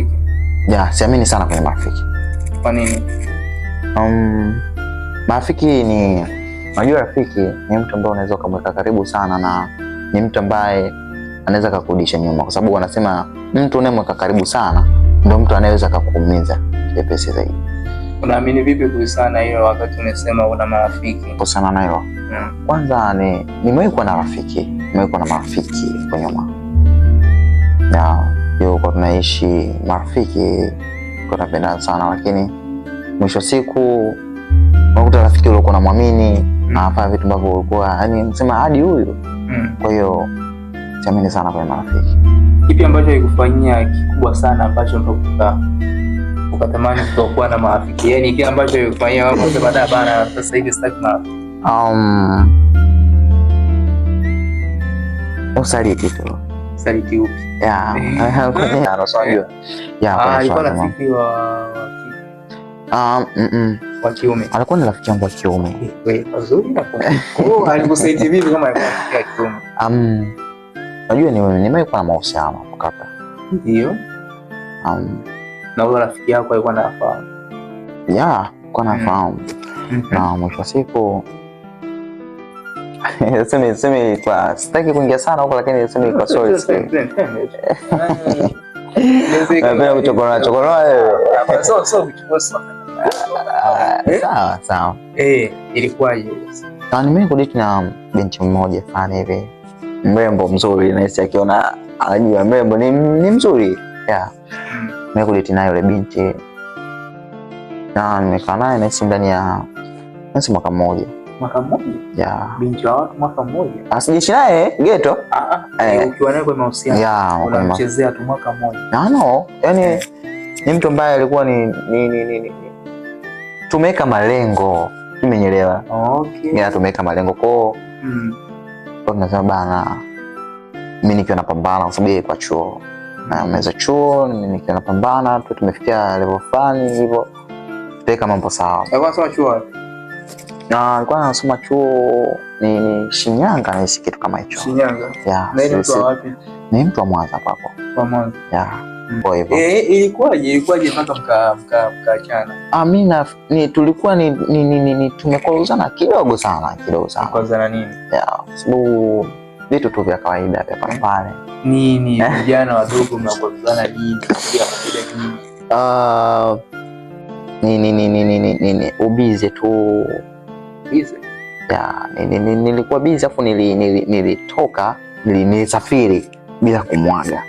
marafiki? Ya, siamini sana kwenye marafiki. Kwa nini? Marafiki ni, unajua rafiki ni mtu ambaye unaweza kumweka karibu sana na ni mtu ambaye anaweza kukurudisha nyuma, kwa sababu wanasema mtu unayemweka karibu sana ndio mtu anayeweza kukuumiza kiepesi zaidi. Unaamini vipi kuhusiana na hilo wakati unasema una marafiki? Kuhusiana na hilo, kwanza nimewahi kuwa na rafiki, kwa nyuma. Na kwa tunaishi marafiki kwa tunapendana sana, lakini mwisho siku unakuta rafiki uliokuwa unamwamini na afanya vitu ambavyo ulikuwa yani unasema hadi huyu. Kwa hiyo siamini sana kwenye marafiki. Kipi ambacho ilikufanyia kikubwa sana ambacho mpaka ukatamani kutokuwa na marafiki? Yaani kile ambacho ilikufanyia wewe unasema da bana sasa hivi sitaki marafiki. Usaliti tu. Usaliti upi? Ya. Alikuwa rafiki wa kiume. Alikuwa ni rafiki yangu wa kiume. Wewe nzuri hapo. Alikusaidia vipi kama alikuwa rafiki wa kiume? Unajua nimewahi kuwa na mahusiano kaka. Ndio. Na huyo rafiki yako alikuwa anafahamu? Ya, alikuwa anafahamu. Na mwisho siku sema kwa sitaki kuingia sana huko, lakini sema kwa sorry. Napenda kuchokora wewe. Sawa. Ilikuwaje? Mimi kudate na binti mmoja fulani hivi. Mrembo mzuri, na hisi akiona anajua mrembo ni mzuri. Yeah. Mimi kudate na yule binti. Na nimekaa naye na hisi ndani ya mwaka mmoja. Mwaka mmoja? Yeah. Binti wa watu mwaka mmoja? Asijishi naye ghetto. Ukiwa naye kwa mahusiano. Yeah, unamchezea tu mwaka mmoja. No, yani ni mtu ambaye alikuwa ni tumeweka malengo. Nimeelewa. Okay. Yeah, tumeweka malengo kwa tunasema bana, mimi nikiwa napambana kwa sababu kwa chuo. Na meza chuo, mimi nikiwa napambana tu tumefikia level fulani hivyo. Tutaweka mambo sawa. Alikuwa anasoma chuo wapi? Na alikuwa anasoma chuo ni Shinyanga, na hisi kitu kama hicho. Shinyanga. Yeah. Na ni mtu wa wapi? Ni mtu wa Mwanza hapo. Wa Mwanza. Yeah. Kwa hivyo. Ilikuwaje mpaka mkaachana? Mimi tulikuwa tumekoruzana kidogo sana. Koruzana nini? Yeah. Sababu vitu tu vya kawaida vya pale. Nini? Vijana wadogo mnakoruzana nini? Ubize tu. Bize? Yeah, nilikuwa bize afu nilitoka, nilisafiri bila kumwaga.